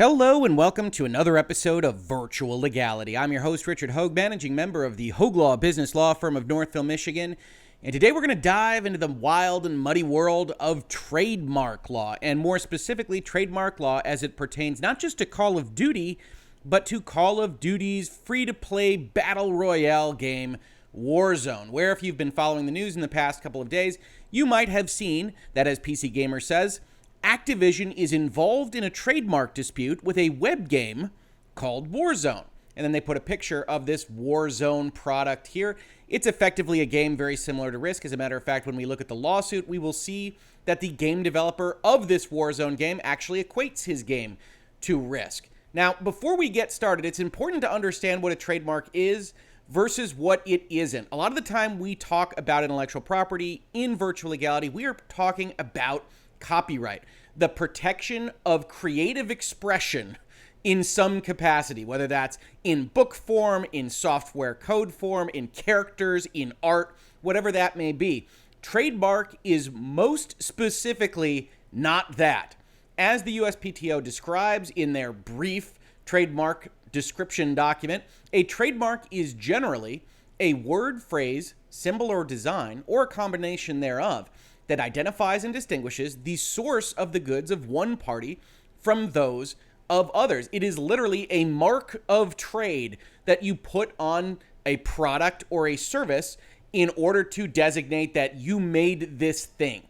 Hello and welcome to another episode of Virtual Legality. I'm your host, Richard Hoeg, managing member of the Hoeg Law business law firm of Northville, Michigan. And today we're going to dive into the wild and muddy world of trademark law, and more specifically, trademark law as it pertains not just to Call of Duty, but to Call of Duty's free-to-play battle royale game, Warzone, where if you've been following the news in the past couple of days, you might have seen that, as PC Gamer says, Activision is involved in a trademark dispute with a web game called Warzone. And then they put a picture of this Warzone product here. It's effectively a game very similar to Risk. As a matter of fact, when we look at the lawsuit, we will see that the game developer of this Warzone game actually equates his game to Risk. Now, before we get started, it's important to understand what a trademark is versus what it isn't. A lot of the time we talk about intellectual property in virtual legality, we are talking about copyright, the protection of creative expression in some capacity, whether that's in book form, in software code form, in characters, in art, whatever that may be. Trademark is most specifically not that. As the USPTO describes in their brief trademark description document, a trademark is generally a word, phrase, symbol, or design, or a combination thereof, that identifies and distinguishes the source of the goods of one party from those of others. It is literally a mark of trade that you put on a product or a service in order to designate that you made this thing.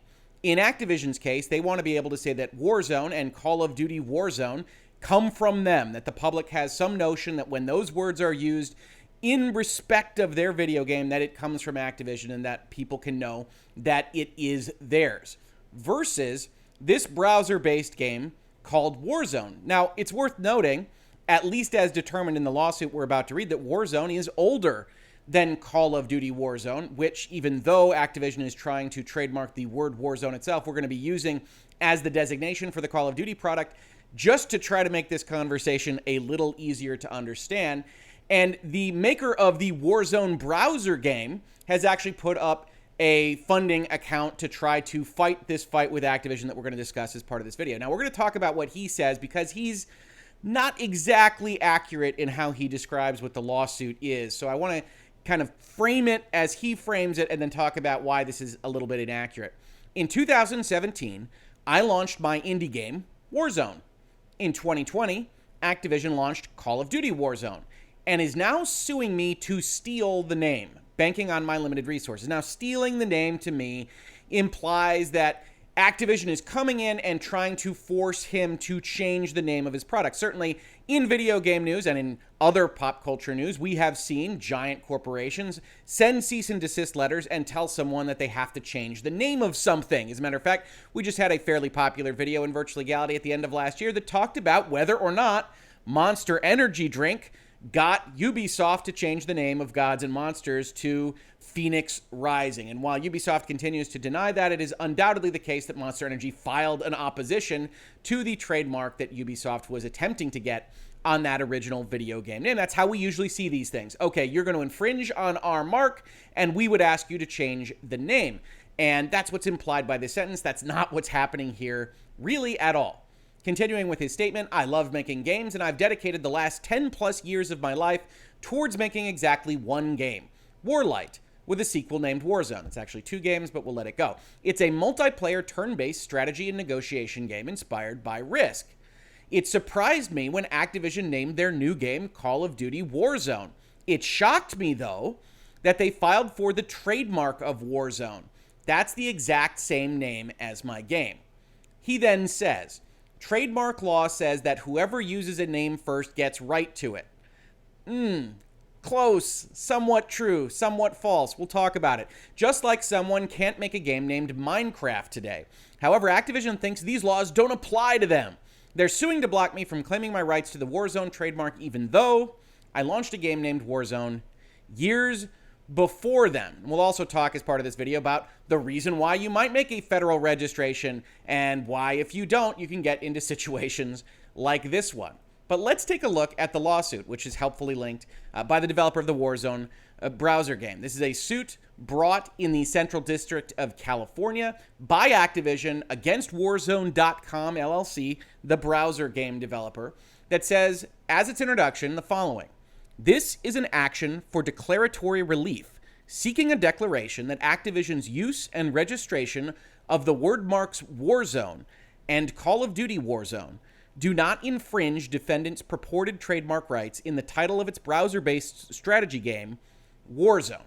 In Activision's case, they want to be able to say that Warzone and Call of Duty Warzone come from them, that the public has some notion that when those words are used in respect of their video game, that it comes from Activision and that people can know that it is theirs. Versus this browser-based game called Warzone. Now, it's worth noting, at least as determined in the lawsuit we're about to read, that Warzone is older than Call of Duty Warzone, which, even though Activision is trying to trademark the word Warzone itself, we're going to be using as the designation for the Call of Duty product just to try to make this conversation a little easier to understand. And the maker of the Warzone browser game has actually put up a funding account to try to fight this fight with Activision that we're going to discuss as part of this video. Now, we're going to talk about what he says because he's not exactly accurate in how he describes what the lawsuit is. So I want to kind of frame it as he frames it and then talk about why this is a little bit inaccurate. In 2017, I launched my indie game, Warzone. In 2020, Activision launched Call of Duty Warzone and is now suing me to steal the name, banking on my limited resources. Now, stealing the name to me implies that Activision is coming in and trying to force him to change the name of his product. Certainly, in video game news and in other pop culture news, we have seen giant corporations send cease and desist letters and tell someone that they have to change the name of something. As a matter of fact, we just had a fairly popular video in Virtual Legality at the end of last year that talked about whether or not Monster Energy drink got Ubisoft to change the name of Gods and Monsters to Phoenix Rising. And while Ubisoft continues to deny that, it is undoubtedly the case that Monster Energy filed an opposition to the trademark that Ubisoft was attempting to get on that original video game name. That's how we usually see these things. Okay, you're going to infringe on our mark, and we would ask you to change the name. And that's what's implied by this sentence. That's not what's happening here really at all. Continuing with his statement, I love making games, and I've dedicated the last 10 plus years of my life towards making exactly one game, Warlight, with a sequel named Warzone. It's actually 2 games, but we'll let it go. It's a multiplayer turn-based strategy and negotiation game inspired by Risk. It surprised me when Activision named their new game Call of Duty Warzone. It shocked me, though, that they filed for the trademark of Warzone. That's the exact same name as my game. He then says, trademark law says that whoever uses a name first gets right to it. Close, somewhat true, somewhat false. We'll talk about it. Just like someone can't make a game named Minecraft today. However, Activision thinks these laws don't apply to them. They're suing to block me from claiming my rights to the Warzone trademark, even though I launched a game named Warzone years before them. We'll also talk as part of this video about the reason why you might make a federal registration and why, if you don't, you can get into situations like this one. But let's take a look at the lawsuit, which is helpfully linked by the developer of the Warzone a browser game. This is a suit brought in the Central District of California by Activision against Warzone.com LLC, the browser game developer, that says, as its introduction, the following. This is an action for declaratory relief, seeking a declaration that Activision's use and registration of the word marks Warzone and Call of Duty Warzone do not infringe defendants' purported trademark rights in the title of its browser-based strategy game, Warzone.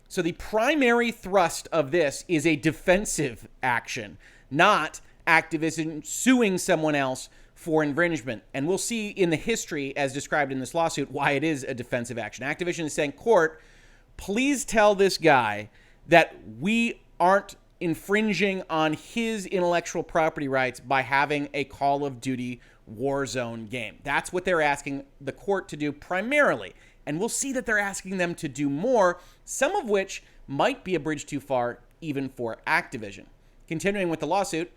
So the primary thrust of this is a defensive action, not Activision suing someone else for infringement. And we'll see in the history, as described in this lawsuit, why it is a defensive action. Activision is saying, court, please tell this guy that we aren't infringing on his intellectual property rights by having a Call of Duty Warzone game. That's what they're asking the court to do primarily. And we'll see that they're asking them to do more, some of which might be a bridge too far even for Activision. Continuing with the lawsuit,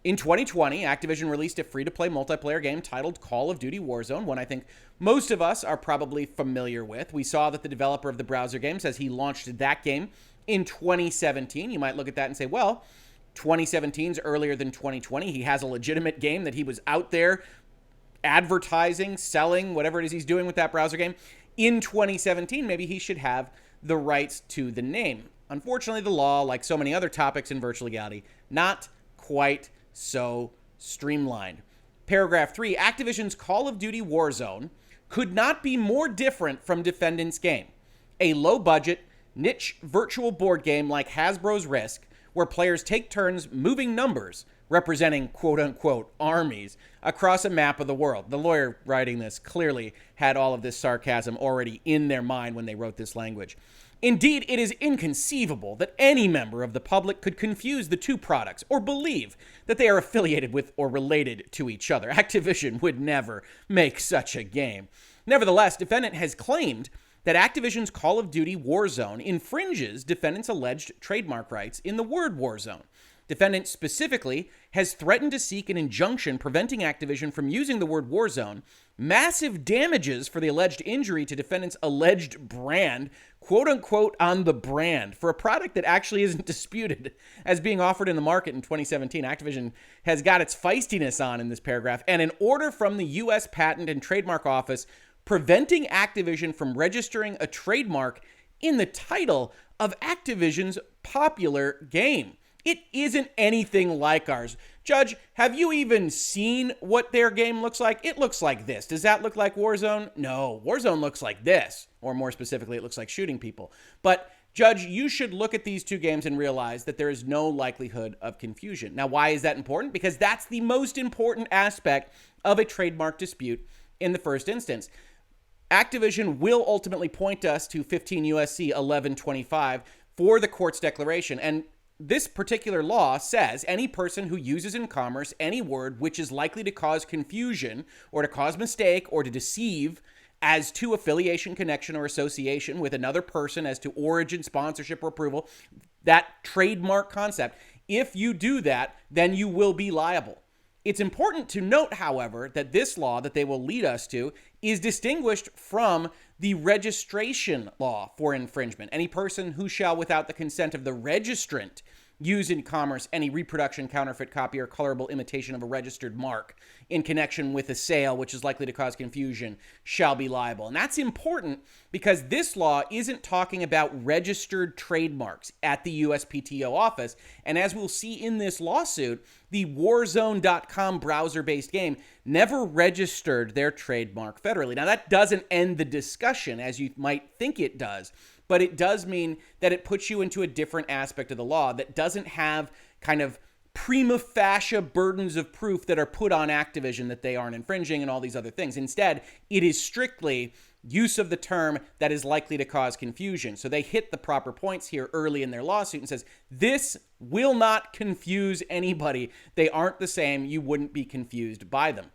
in 2020, Activision released a free-to-play multiplayer game titled Call of Duty Warzone, one I think most of us are probably familiar with. We saw that the developer of the browser game says he launched that game in 2017. You might look at that and say, well, 2017 is earlier than 2020. He has a legitimate game that he was out there advertising, selling, whatever it is he's doing with that browser game. In 2017, maybe he should have the rights to the name. Unfortunately, the law, like so many other topics in virtual legality, not quite so streamlined. Paragraph 3, Activision's Call of Duty Warzone could not be more different from defendant's game. A low-budget, niche virtual board game like Hasbro's Risk, where players take turns moving numbers representing quote-unquote armies across a map of the world. The lawyer writing this clearly had all of this sarcasm already in their mind when they wrote this language. Indeed, it is inconceivable that any member of the public could confuse the two products or believe that they are affiliated with or related to each other. Activision would never make such a game. Nevertheless, defendant has claimed that Activision's Call of Duty Warzone infringes defendant's alleged trademark rights in the word Warzone. Defendant specifically has threatened to seek an injunction preventing Activision from using the word Warzone, massive damages for the alleged injury to defendant's alleged brand, quote-unquote on the brand, for a product that actually isn't disputed as being offered in the market in 2017. Activision has got its feistiness on in this paragraph, and an order from the U.S. Patent and Trademark Office preventing Activision from registering a trademark in the title of Activision's popular game. It isn't anything like ours. Judge, have you even seen what their game looks like? It looks like this. Does that look like Warzone? No, Warzone looks like this. Or more specifically, it looks like shooting people. But Judge, you should look at these two games and realize that there is no likelihood of confusion. Now, why is that important? Because that's the most important aspect of a trademark dispute in the first instance. Activision will ultimately point us to 15 USC 1125 for the court's declaration. And this particular law says any person who uses in commerce any word which is likely to cause confusion or to cause mistake or to deceive as to affiliation, connection, or association with another person as to origin, sponsorship, or approval, that trademark concept, if you do that, then you will be liable. It's important to note, however, that this law that they will lead us to is distinguished from the registration law for infringement. Any person who shall, without the consent of the registrant, use in commerce any reproduction, counterfeit, copy, or colorable imitation of a registered mark in connection with a sale which is likely to cause confusion shall be liable. And that's important because this law isn't talking about registered trademarks at the USPTO office. And as we'll see in this lawsuit, the Warzone.com browser-based game never registered their trademark federally. Now, that doesn't end the discussion as you might think it does, but it does mean that it puts you into a different aspect of the law that doesn't have kind of prima facie burdens of proof that are put on Activision that they aren't infringing and all these other things. Instead, it is strictly use of the term that is likely to cause confusion. So they hit the proper points here early in their lawsuit and says, this will not confuse anybody. They aren't the same. You wouldn't be confused by them.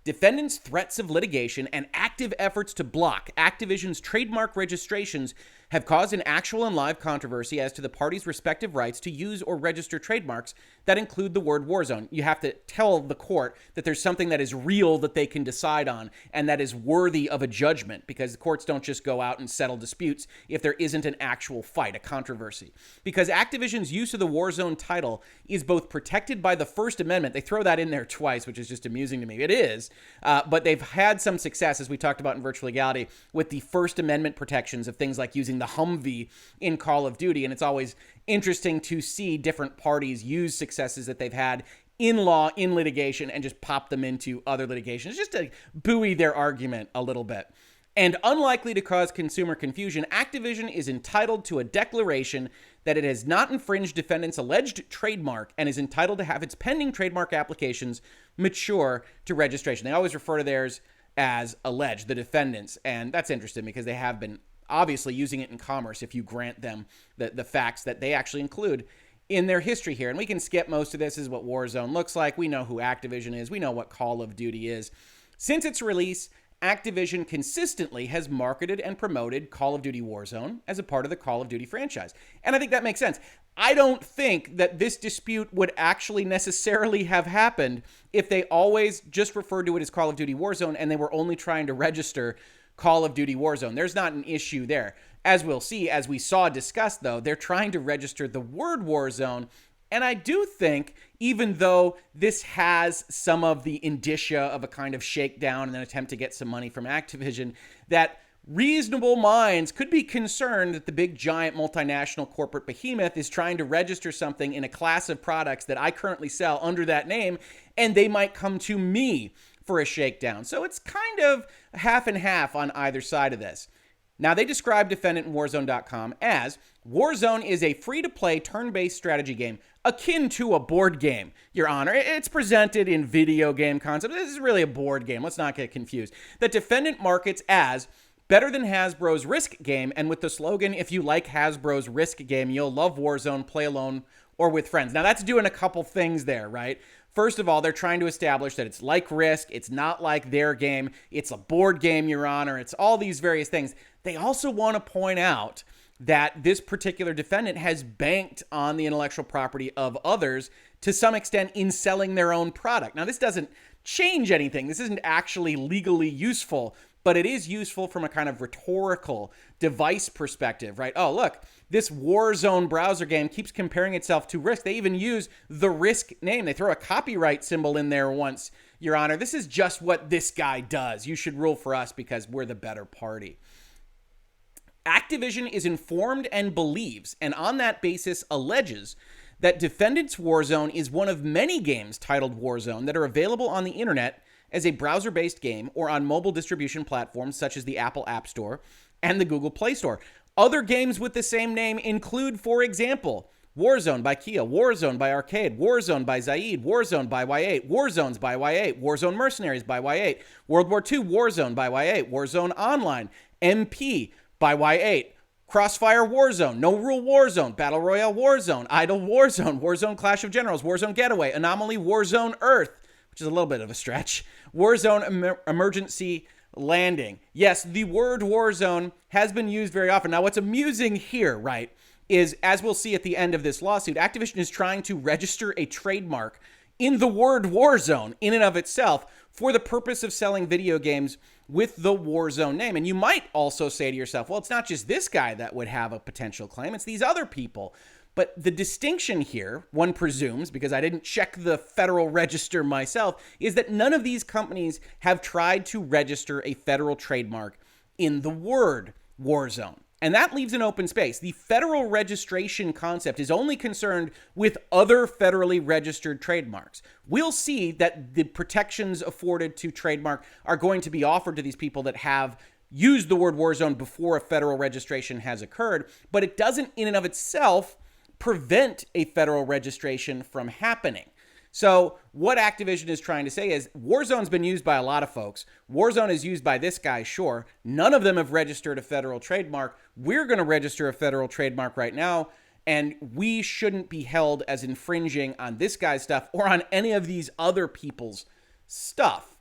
Defendants' threats of litigation and active efforts to block Activision's trademark registrations have caused an actual and live controversy as to the parties' respective rights to use or register trademarks that include the word Warzone. You have to tell the court that there's something that is real that they can decide on and that is worthy of a judgment, because the courts don't just go out and settle disputes if there isn't an actual fight, a controversy. Because Activision's use of the Warzone title is both protected by the First Amendment. They throw that in there twice, which is just amusing to me. It is, but they've had some success, as we talked about in Virtual Legality, with the First Amendment protections of things like using the Humvee in Call of Duty, and it's always interesting to see different parties use successes that they've had in law, in litigation, and just pop them into other litigations, just to buoy their argument a little bit. And unlikely to cause consumer confusion, Activision is entitled to a declaration that it has not infringed defendants' alleged trademark and is entitled to have its pending trademark applications mature to registration. They always refer to theirs as alleged, the defendants, and that's interesting because they have been obviously using it in commerce if you grant them the facts that they actually include in their history here. And we can skip most of this. This is what Warzone looks like. We know who Activision is. We know what Call of Duty is. Since its release, Activision consistently has marketed and promoted Call of Duty Warzone as a part of the Call of Duty franchise. And I think that makes sense. I don't think that this dispute would actually necessarily have happened if they always just referred to it as Call of Duty Warzone and they were only trying to register Call of Duty Warzone. There's not an issue there. As we'll see, as we saw discussed, though, they're trying to register the word Warzone. And I do think, even though this has some of the indicia of a kind of shakedown and an attempt to get some money from Activision, that reasonable minds could be concerned that the big giant multinational corporate behemoth is trying to register something in a class of products that I currently sell under that name, and they might come to me for a shakedown. So it's kind of half and half on either side of this. Now, they describe defendant in Warzone.com as Warzone is a free-to-play turn-based strategy game akin to a board game, Your Honor. It's presented in video game concept. This is really a board game. Let's not get confused. The defendant markets as better than Hasbro's Risk game, and with the slogan, if you like Hasbro's Risk game, you'll love Warzone, play alone or with friends. Now, that's doing a couple things there, right? First of all, they're trying to establish that it's like Risk, it's not like their game, it's a board game, Your Honor, it's all these various things. They also want to point out that this particular defendant has banked on the intellectual property of others to some extent in selling their own product. Now, this doesn't change anything. This isn't actually legally useful, but it is useful from a kind of rhetorical device perspective, right? Oh, look, this Warzone browser game keeps comparing itself to Risk. They even use the Risk name. They throw a copyright symbol in there once, Your Honor. This is just what this guy does. You should rule for us because we're the better party. Activision is informed and believes, and on that basis alleges, that Defendant's Warzone is one of many games titled Warzone that are available on the internet as a browser-based game or on mobile distribution platforms such as the Apple App Store and the Google Play Store. Other games with the same name include, for example, Warzone by Kia, Warzone by Arcade, Warzone by Zaid, Warzone by Y8, Warzones by Y8, Warzone Mercenaries by Y8, World War II Warzone by Y8, Warzone Online, MP by Y8, Crossfire Warzone, No Rule Warzone, Battle Royale Warzone, Idle Warzone, Warzone Clash of Generals, Warzone Getaway, Anomaly Warzone Earth, which is a little bit of a stretch, Warzone Emergency Landing. Yes, the word Warzone has been used very often. Now, what's amusing here, right, is, as we'll see at the end of this lawsuit, Activision is trying to register a trademark in the word Warzone in and of itself for the purpose of selling video games with the Warzone name. And you might also say to yourself, well, it's not just this guy that would have a potential claim, it's these other people. But the distinction here, one presumes, because I didn't check the federal register myself, is that none of these companies have tried to register a federal trademark in the word Warzone. And that leaves an open space. The federal registration concept is only concerned with other federally registered trademarks. We'll see that the protections afforded to trademark are going to be offered to these people that have used the word Warzone before a federal registration has occurred, but it doesn't in and of itself prevent a federal registration from happening. So what Activision is trying to say is Warzone's been used by a lot of folks. Warzone is used by this guy, sure. None of them have registered a federal trademark. We're going to register a federal trademark right now, and we shouldn't be held as infringing on this guy's stuff or on any of these other people's stuff.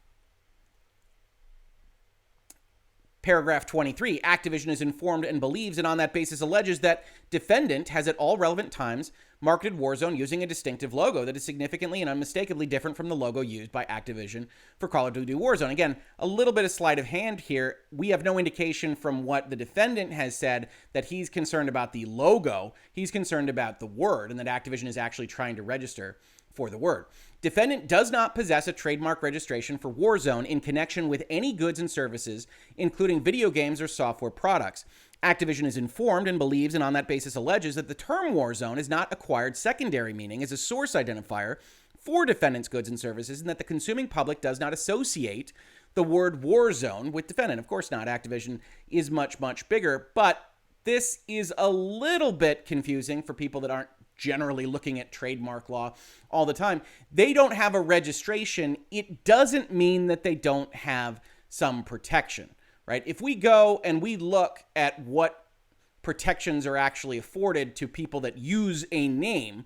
Paragraph 23, Activision is informed and believes and on that basis alleges that defendant has at all relevant times marketed Warzone using a distinctive logo that is significantly and unmistakably different from the logo used by Activision for Call of Duty Warzone. Again, a little bit of sleight of hand here. We have no indication from what the defendant has said that he's concerned about the logo. He's concerned about the word and that Activision is actually trying to register for the word. Defendant does not possess a trademark registration for Warzone in connection with any goods and services, including video games or software products. Activision is informed and believes and on that basis alleges that the term Warzone is not acquired secondary meaning as a source identifier for defendant's goods and services and that the consuming public does not associate the word Warzone with defendant. Of course not. Activision is much, much bigger, but this is a little bit confusing for people that aren't generally looking at trademark law all the time. They don't have a registration. It doesn't mean that they don't have some protection, right? If we go and we look at what protections are actually afforded to people that use a name,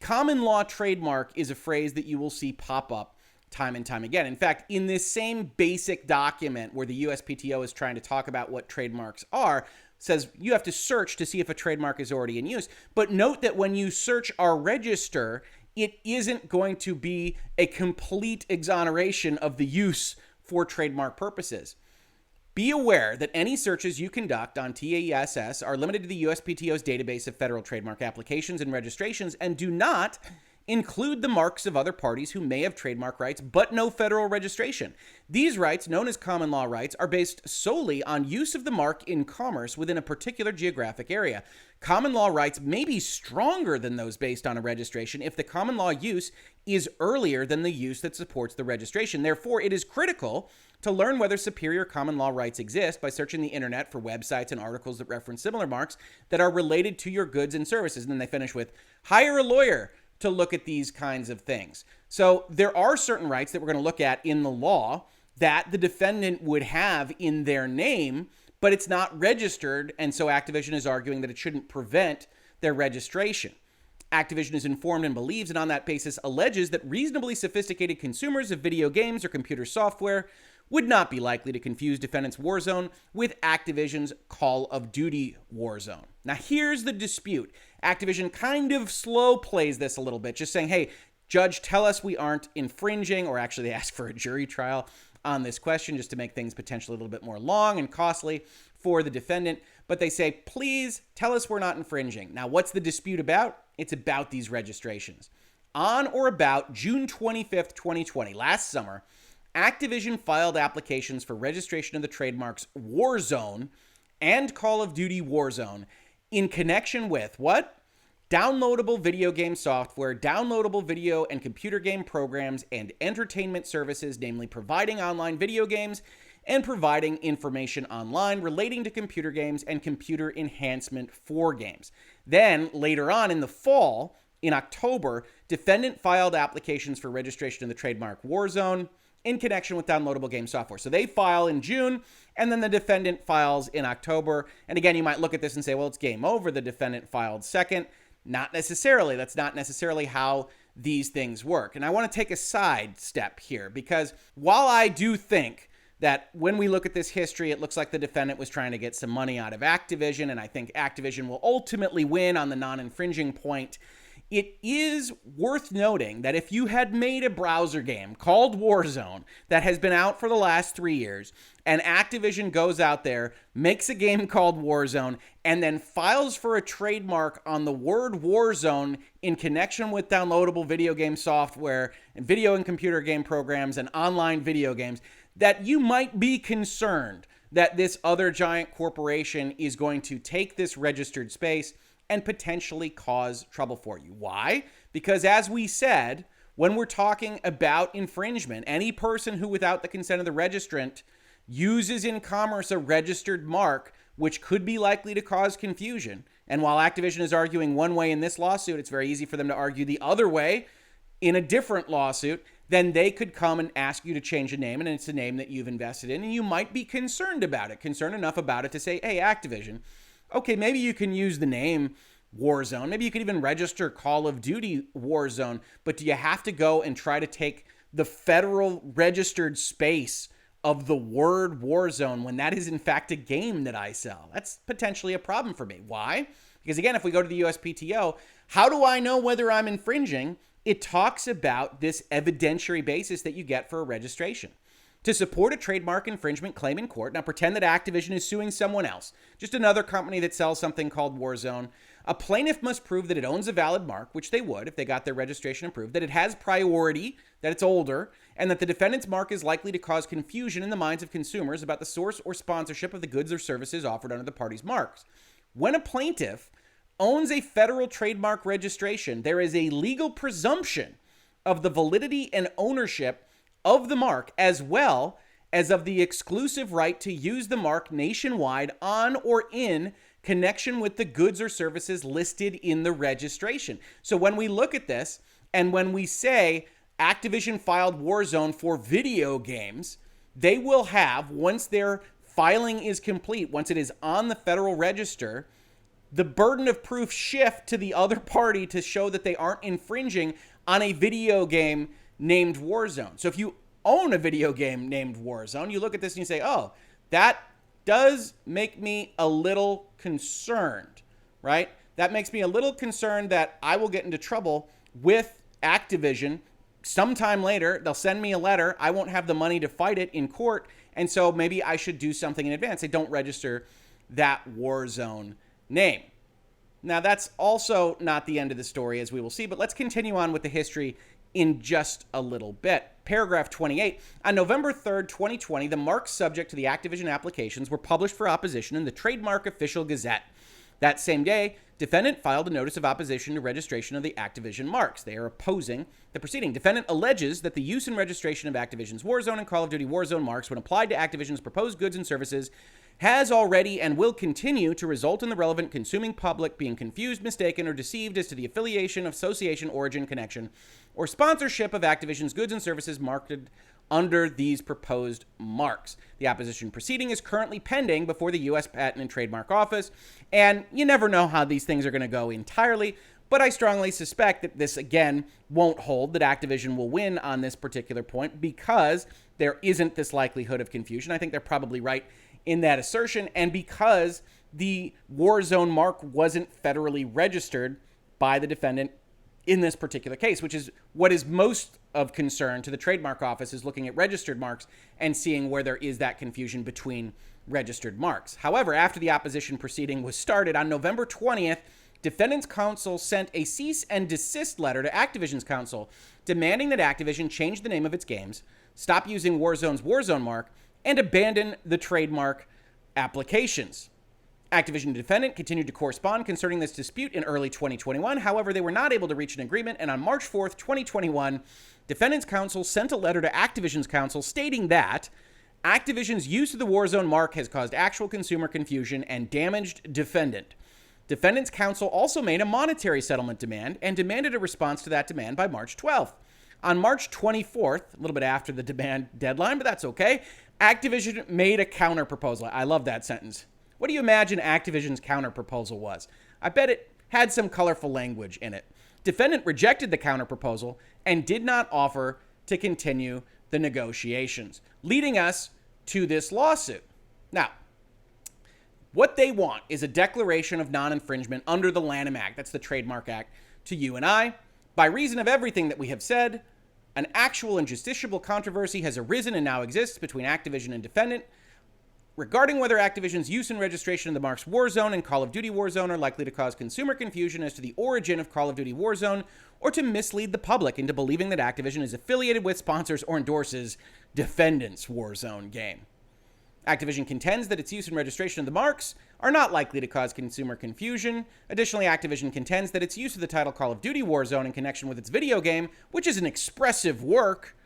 common law trademark is a phrase that you will see pop up time and time again. In fact, in this same basic document where the USPTO is trying to talk about what trademarks are, says you have to search to see if a trademark is already in use. But note that when you search or register, it isn't going to be a complete exoneration of the use for trademark purposes. Be aware that any searches you conduct on TASS are limited to the USPTO's database of federal trademark applications and registrations and do not include the marks of other parties who may have trademark rights but no federal registration. These rights, known as common law rights, are based solely on use of the mark in commerce within a particular geographic area. Common law rights may be stronger than those based on a registration if the common law use is earlier than the use that supports the registration. Therefore, it is critical to learn whether superior common law rights exist by searching the internet for websites and articles that reference similar marks that are related to your goods and services. And then they finish with, hire a lawyer to look at these kinds of things. So there are certain rights that we're going to look at in the law that the defendant would have in their name, but it's not registered, and so Activision is arguing that it shouldn't prevent their registration. Activision is informed and believes, and on that basis alleges that reasonably sophisticated consumers of video games or computer software would not be likely to confuse defendant's Warzone with Activision's Call of Duty Warzone. Now here's the dispute. Activision kind of slow plays this a little bit, just saying, hey, judge, tell us we aren't infringing, or actually they ask for a jury trial on this question just to make things potentially a little bit more long and costly for the defendant. But they say, please tell us we're not infringing. Now, what's the dispute about? It's about these registrations. On or about June 25th, 2020, last summer, Activision filed applications for registration of the trademarks Warzone and Call of Duty Warzone in connection with what? Downloadable video game software, downloadable video and computer game programs, and entertainment services, namely providing online video games and providing information online relating to computer games and computer enhancement for games. Then, later on in the fall, in October, defendant filed applications for registration of the trademark Warzone in connection with downloadable game software. So they file in June, and then the defendant files in October. And again, you might look at this and say, well, it's game over. The defendant filed second. Not necessarily. That's not necessarily how these things work. And I want to take a side step here, because while I do think that when we look at this history, it looks like the defendant was trying to get some money out of Activision, and I think Activision will ultimately win on the non-infringing point, it is worth noting that if you had made a browser game called Warzone that has been out for the last 3 years, and Activision goes out there, makes a game called Warzone, and then files for a trademark on the word Warzone in connection with downloadable video game software and video and computer game programs and online video games, that you might be concerned that this other giant corporation is going to take this registered space and potentially cause trouble for you. Why? Because as we said, when we're talking about infringement, any person who without the consent of the registrant uses in commerce a registered mark, which could be likely to cause confusion. And while Activision is arguing one way in this lawsuit, it's very easy for them to argue the other way in a different lawsuit. Then they could come and ask you to change a name, and it's a name that you've invested in, and you might be concerned about it, concerned enough about it to say, hey, Activision, okay, maybe you can use the name Warzone. Maybe you could even register Call of Duty Warzone, but do you have to go and try to take the federal registered space of the word Warzone when that is in fact a game that I sell. That's potentially a problem for me. Why? Because again, if we go to the USPTO, how do I know whether I'm infringing? It talks about this evidentiary basis that you get for a registration. To support a trademark infringement claim in court, now pretend that Activision is suing someone else, just another company that sells something called Warzone. A plaintiff must prove that it owns a valid mark, which they would if they got their registration approved, that it has priority, that it's older, and that the defendant's mark is likely to cause confusion in the minds of consumers about the source or sponsorship of the goods or services offered under the party's marks. When a plaintiff owns a federal trademark registration, there is a legal presumption of the validity and ownership of the mark, as well as of the exclusive right to use the mark nationwide on or in connection with the goods or services listed in the registration. So when we look at this, and when we say Activision filed Warzone for video games, they will have, once their filing is complete, once it is on the federal register, the burden of proof shift to the other party to show that they aren't infringing on a video game named Warzone. So if you own a video game named Warzone, you look at this and you say, oh, that does make me a little concerned, right? That makes me a little concerned that I will get into trouble with Activision. Sometime later, they'll send me a letter. I won't have the money to fight it in court. And so maybe I should do something in advance. They don't register that Warzone name. Now, that's also not the end of the story, as we will see, but let's continue on with the history in just a little bit. Paragraph 28. On November 3rd, 2020, the marks subject to the Activision applications were published for opposition in the Trademark Official Gazette. That same day, defendant filed a notice of opposition to registration of the Activision marks. They are opposing the proceeding. Defendant alleges that the use and registration of Activision's Warzone and Call of Duty Warzone marks, when applied to Activision's proposed goods and services, has already and will continue to result in the relevant consuming public being confused, mistaken, or deceived as to the affiliation, association, origin, connection, or sponsorship of Activision's goods and services marketed under these proposed marks. The opposition proceeding is currently pending before the U.S. Patent and Trademark Office, and you never know how these things are going to go entirely, but I strongly suspect that this, again, won't hold, that Activision will win on this particular point because there isn't this likelihood of confusion. I think they're probably right in that assertion, and because the Warzone mark wasn't federally registered by the defendant in this particular case, which is what is most of concern to the Trademark Office, is looking at registered marks and seeing where there is that confusion between registered marks. However, after the opposition proceeding was started on November 20th, defendant's counsel sent a cease and desist letter to Activision's counsel demanding that Activision change the name of its games, stop using Warzone's Warzone mark, and abandon the trademark applications. Activision and defendant continued to correspond concerning this dispute in early 2021. However, they were not able to reach an agreement, and on March 4th, 2021, defendant's counsel sent a letter to Activision's counsel stating that Activision's use of the Warzone mark has caused actual consumer confusion and damaged defendant. Defendant's counsel also made a monetary settlement demand and demanded a response to that demand by March 12th. On March 24th, a little bit after the demand deadline, but that's okay, Activision made a counter-proposal. I love that sentence. What do you imagine Activision's counter-proposal was? I bet it had some colorful language in it. Defendant rejected the counter-proposal and did not offer to continue the negotiations, leading us to this lawsuit. Now, what they want is a declaration of non-infringement under the Lanham Act, that's the Trademark Act, to you and I. By reason of everything that we have said, an actual and justiciable controversy has arisen and now exists between Activision and defendant regarding whether Activision's use and registration of the marks Warzone and Call of Duty Warzone are likely to cause consumer confusion as to the origin of Call of Duty Warzone, or to mislead the public into believing that Activision is affiliated with, sponsors, or endorses defendant's Warzone game. Activision contends that its use and registration of the marks are not likely to cause consumer confusion. Additionally, Activision contends that its use of the title Call of Duty Warzone in connection with its video game, which is an expressive work,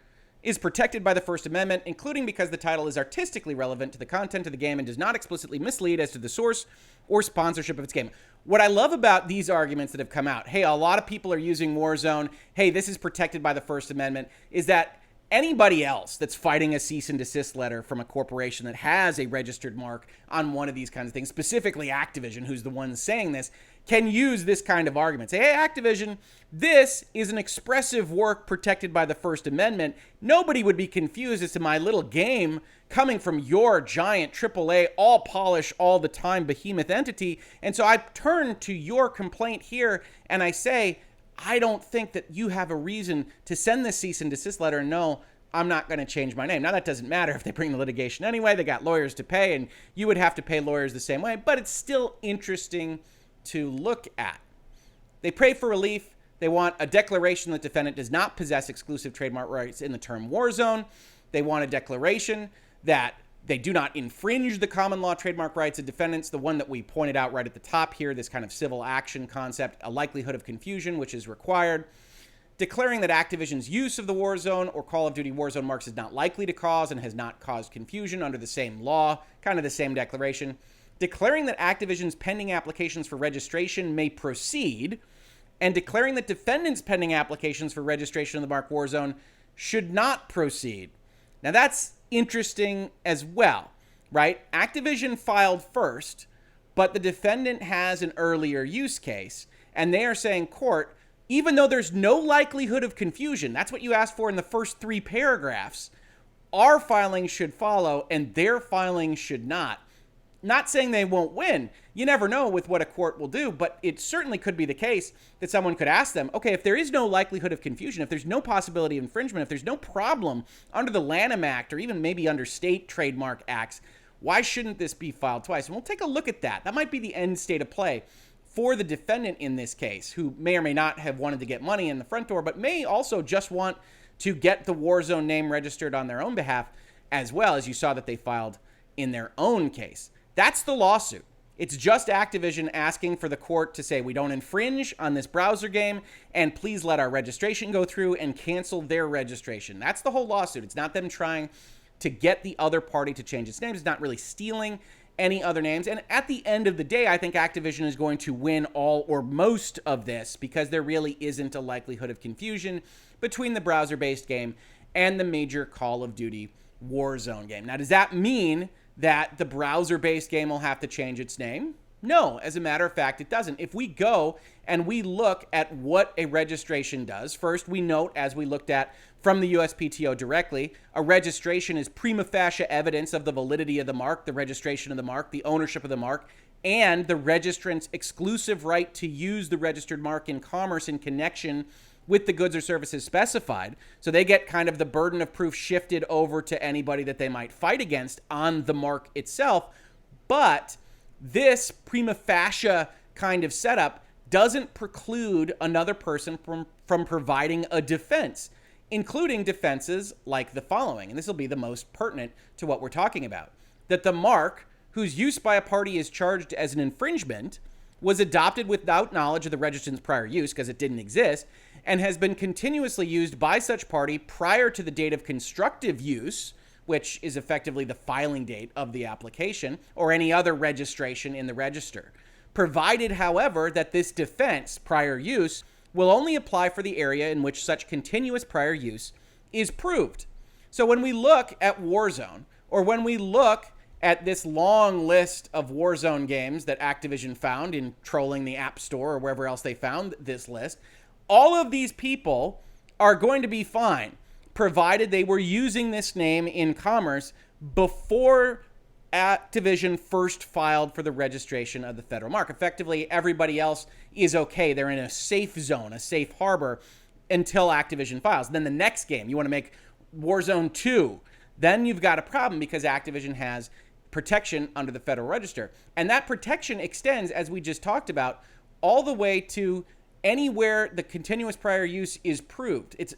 is protected by the First Amendment, including because the title is artistically relevant to the content of the game and does not explicitly mislead as to the source or sponsorship of its game. What I love about these arguments that have come out, hey, a lot of people are using Warzone, hey, this is protected by the First Amendment, is that anybody else that's fighting a cease and desist letter from a corporation that has a registered mark on one of these kinds of things, specifically Activision, who's the one saying this, can use this kind of argument. Say, hey, Activision, this is an expressive work protected by the First Amendment. Nobody would be confused as to my little game coming from your giant AAA, all polish, all the time behemoth entity. And so I turn to your complaint here and I say, I don't think that you have a reason to send this cease and desist letter. And no, I'm not going to change my name. Now, that doesn't matter if they bring the litigation anyway. They got lawyers to pay, and you would have to pay lawyers the same way. But it's still interesting to look at. They pray for relief. They want a declaration that defendant does not possess exclusive trademark rights in the term Warzone. They want a declaration that they do not infringe the common law trademark rights of defendants, the one that we pointed out right at the top here, this kind of civil action concept, a likelihood of confusion, which is required. Declaring that Activision's use of the Warzone or Call of Duty Warzone marks is not likely to cause and has not caused confusion under the same law, kind of the same declaration. Declaring that Activision's pending applications for registration may proceed, and declaring that defendants' pending applications for registration of the mark Warzone should not proceed. Now that's interesting as well, right? Activision filed first, but the defendant has an earlier use case, and they are saying, court, even though there's no likelihood of confusion, that's what you asked for in the first 3 paragraphs, our filing should follow and their filing should not. Not saying they won't win. You never know with what a court will do, but it certainly could be the case that someone could ask them, okay, if there is no likelihood of confusion, if there's no possibility of infringement, if there's no problem under the Lanham Act or even maybe under state trademark acts, why shouldn't this be filed twice? And we'll take a look at that. That might be the end state of play for the defendant in this case, who may or may not have wanted to get money in the front door, but may also just want to get the Warzone name registered on their own behalf, as well as you saw that they filed in their own case. That's the lawsuit. It's just Activision asking for the court to say we don't infringe on this browser game and please let our registration go through and cancel their registration. That's the whole lawsuit. It's not them trying to get the other party to change its name. It's not really stealing any other names. And at the end of the day, I think Activision is going to win all or most of this because there really isn't a likelihood of confusion between the browser-based game and the major Call of Duty Warzone game. Now, does that mean that the browser-based game will have to change its name? No, as a matter of fact, it doesn't. If we go and we look at what a registration does, first we note, as we looked at from the USPTO directly, a registration is prima facie evidence of the validity of the mark, the registration of the mark, the ownership of the mark, and the registrant's exclusive right to use the registered mark in commerce in connection with the goods or services specified. So they get kind of the burden of proof shifted over to anybody that they might fight against on the mark itself. But this prima facie kind of setup doesn't preclude another person from providing a defense, including defenses like the following. And this will be the most pertinent to what we're talking about. That the mark, whose use by a party is charged as an infringement, was adopted without knowledge of the registrant's prior use because it didn't exist, and has been continuously used by such party prior to the date of constructive use, which is effectively the filing date of the application, or any other registration in the register. Provided, however, that this defense, prior use, will only apply for the area in which such continuous prior use is proved. So when we look at Warzone, or when we look at this long list of Warzone games that Activision found in trolling the App Store or wherever else they found this list, all of these people are going to be fine, provided they were using this name in commerce before Activision first filed for the registration of the federal mark. Effectively, everybody else is okay. They're in a safe zone, a safe harbor, until Activision files. Then the next game, you want to make Warzone 2, then you've got a problem because Activision has protection under the Federal Register. And that protection extends, as we just talked about, all the way to anywhere the continuous prior use is proved. It's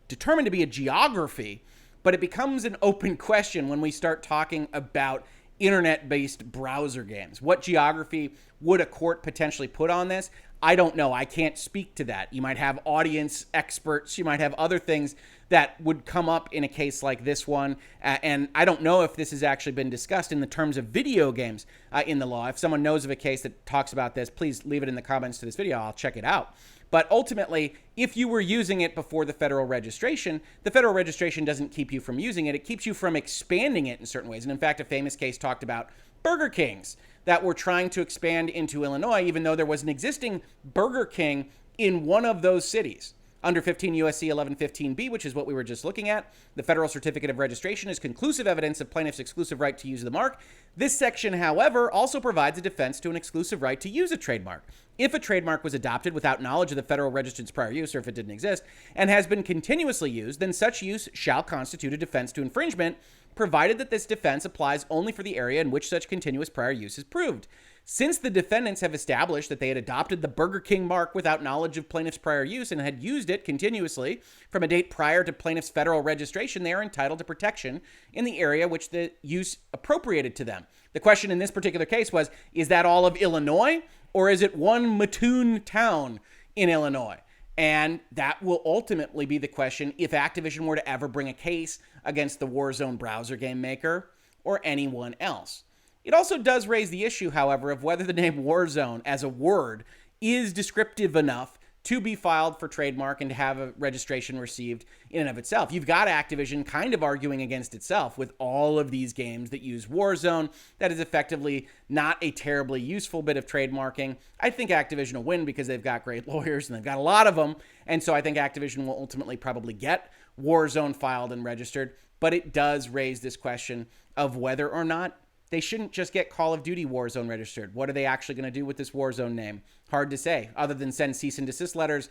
determined to be a geography, but it becomes an open question when we start talking about internet-based browser games. What geography would a court potentially put on this? I don't know. I can't speak to that. You might have audience experts. You might have other things that would come up in a case like this one. And I don't know if this has actually been discussed in the terms of video games in the law. If someone knows of a case that talks about this, please leave it in the comments to this video. I'll check it out. But ultimately, if you were using it before the federal registration doesn't keep you from using it. It keeps you from expanding it in certain ways. And in fact, a famous case talked about Burger Kings that were trying to expand into Illinois, even though there was an existing Burger King in one of those cities. Under 15 U.S.C. 1115b, which is what we were just looking at, the federal certificate of registration is conclusive evidence of plaintiff's exclusive right to use the mark. This section, however, also provides a defense to an exclusive right to use a trademark. If a trademark was adopted without knowledge of the federal registrant's prior use, or if it didn't exist, and has been continuously used, then such use shall constitute a defense to infringement, provided that this defense applies only for the area in which such continuous prior use is proved. Since the defendants have established that they had adopted the Burger King mark without knowledge of plaintiff's prior use and had used it continuously from a date prior to plaintiff's federal registration, they are entitled to protection in the area which the use appropriated to them. The question in this particular case was, is that all of Illinois, or is it one Mattoon town in Illinois? And that will ultimately be the question if Activision were to ever bring a case against the Warzone browser game maker or anyone else. It also does raise the issue, however, of whether the name Warzone as a word is descriptive enough to be filed for trademark and to have a registration received in and of itself. You've got Activision kind of arguing against itself with all of these games that use Warzone. That is effectively not a terribly useful bit of trademarking. I think Activision will win because they've got great lawyers and they've got a lot of them. And so I think Activision will ultimately probably get Warzone filed and registered. But it does raise this question of whether or not they shouldn't just get Call of Duty Warzone registered. What are they actually going to do with this Warzone name? Hard to say, other than send cease and desist letters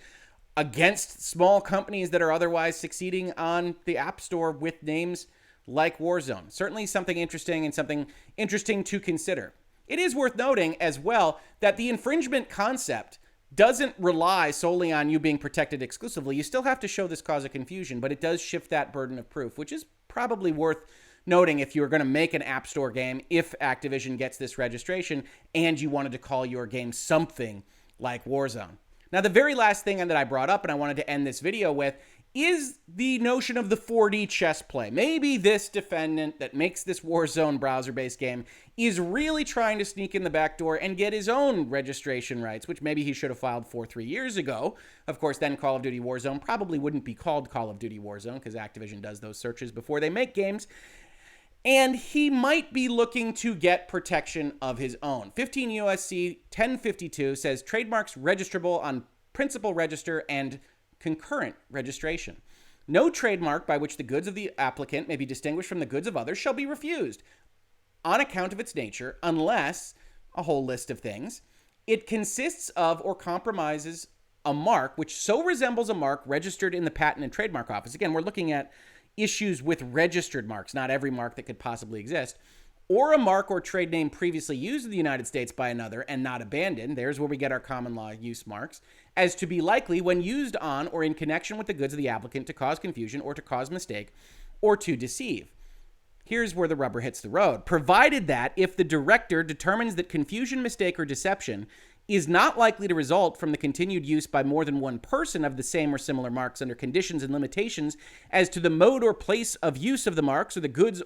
against small companies that are otherwise succeeding on the App Store with names like Warzone. Certainly something interesting and something interesting to consider. It is worth noting as well that the infringement concept doesn't rely solely on you being protected exclusively. You still have to show this cause of confusion, but it does shift that burden of proof, which is probably worth noting if you're going to make an App Store game, if Activision gets this registration and you wanted to call your game something like Warzone. Now, the very last thing that I brought up and I wanted to end this video with is the notion of the 4D chess play. Maybe this defendant that makes this Warzone browser-based game is really trying to sneak in the back door and get his own registration rights, which maybe he should have filed for 3 years ago. Of course, then Call of Duty Warzone probably wouldn't be called Call of Duty Warzone because Activision does those searches before they make games. And he might be looking to get protection of his own. 15 U.S.C. 1052 says trademarks registrable on principal register and concurrent registration. No trademark by which the goods of the applicant may be distinguished from the goods of others shall be refused on account of its nature unless, a whole list of things, it consists of or compromises a mark which so resembles a mark registered in the Patent and Trademark Office. Again, we're looking at issues with registered marks, not every mark that could possibly exist, or a mark or trade name previously used in the United States by another and not abandoned, there's where we get our common law use marks, as to be likely when used on or in connection with the goods of the applicant to cause confusion or to cause mistake or to deceive. Here's where the rubber hits the road. Provided that if the director determines that confusion, mistake, or deception is not likely to result from the continued use by more than one person of the same or similar marks under conditions and limitations as to the mode or place of use of the marks or the goods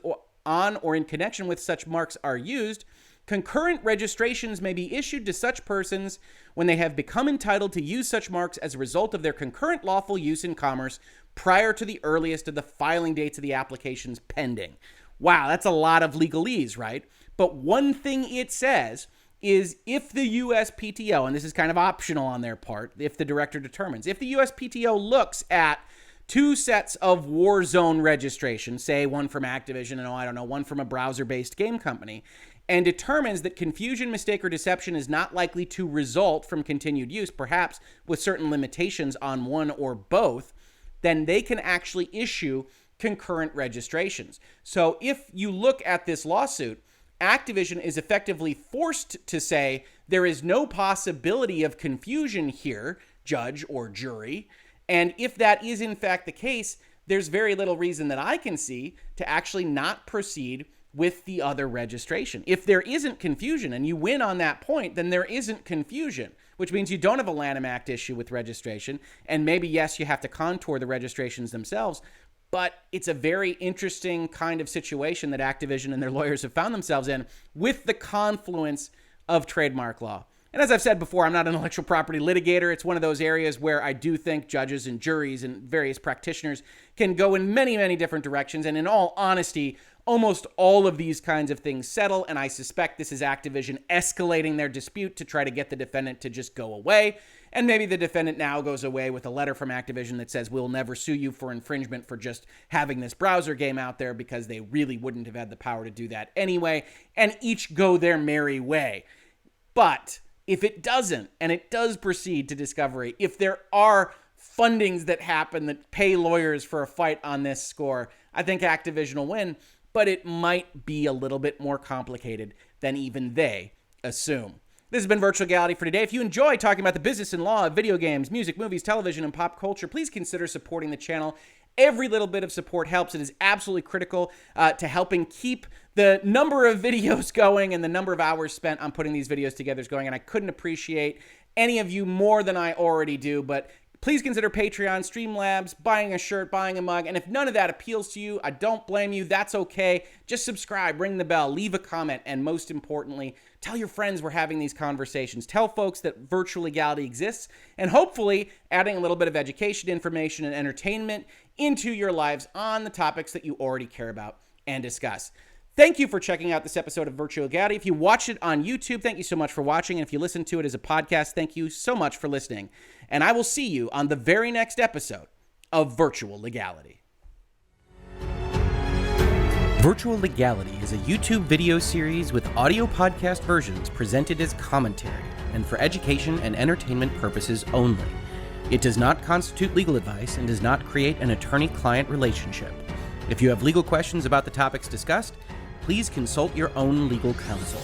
on or in connection with such marks are used, concurrent registrations may be issued to such persons when they have become entitled to use such marks as a result of their concurrent lawful use in commerce prior to the earliest of the filing dates of the applications pending. Wow, that's a lot of legalese, right? But one thing it says is if the USPTO, and this is kind of optional on their part, if the director determines, if the USPTO looks at two sets of Warzone registration, say one from Activision and, one from a browser-based game company, and determines that confusion, mistake, or deception is not likely to result from continued use, perhaps with certain limitations on one or both, then they can actually issue concurrent registrations. So if you look at this lawsuit, Activision is effectively forced to say there is no possibility of confusion here, judge or jury. And if that is in fact the case, there's very little reason that I can see to actually not proceed with the other registration. If there isn't confusion and you win on that point, then there isn't confusion, which means you don't have a Lanham Act issue with registration. And maybe, yes, you have to contour the registrations themselves, but it's a very interesting kind of situation that Activision and their lawyers have found themselves in with the confluence of trademark law. And as I've said before, I'm not an intellectual property litigator. It's one of those areas where I do think judges and juries and various practitioners can go in many, many different directions. And in all honesty, almost all of these kinds of things settle. And I suspect this is Activision escalating their dispute to try to get the defendant to just go away. And maybe the defendant now goes away with a letter from Activision that says, we'll never sue you for infringement for just having this browser game out there, because they really wouldn't have had the power to do that anyway. And each go their merry way. But if it doesn't, and it does proceed to discovery, if there are fundings that happen that pay lawyers for a fight on this score, I think Activision will win, but it might be a little bit more complicated than even they assume. This has been Virtual Legality for today. If you enjoy talking about the business and law of video games, music, movies, television, and pop culture, please consider supporting the channel. Every little bit of support helps. It is absolutely critical to helping keep the number of videos going and the number of hours spent on putting these videos together is going. And I couldn't appreciate any of you more than I already do. But please consider Patreon, Streamlabs, buying a shirt, buying a mug. And if none of that appeals to you, I don't blame you. That's okay. Just subscribe, ring the bell, leave a comment, and most importantly, tell your friends we're having these conversations. Tell folks that Virtual Legality exists, and hopefully adding a little bit of education, information, and entertainment into your lives on the topics that you already care about and discuss. Thank you for checking out this episode of Virtual Legality. If you watch it on YouTube, thank you so much for watching. And if you listen to it as a podcast, thank you so much for listening. And I will see you on the very next episode of Virtual Legality. Virtual Legality is a YouTube video series with audio podcast versions presented as commentary and for education and entertainment purposes only. It does not constitute legal advice and does not create an attorney-client relationship. If you have legal questions about the topics discussed, please consult your own legal counsel.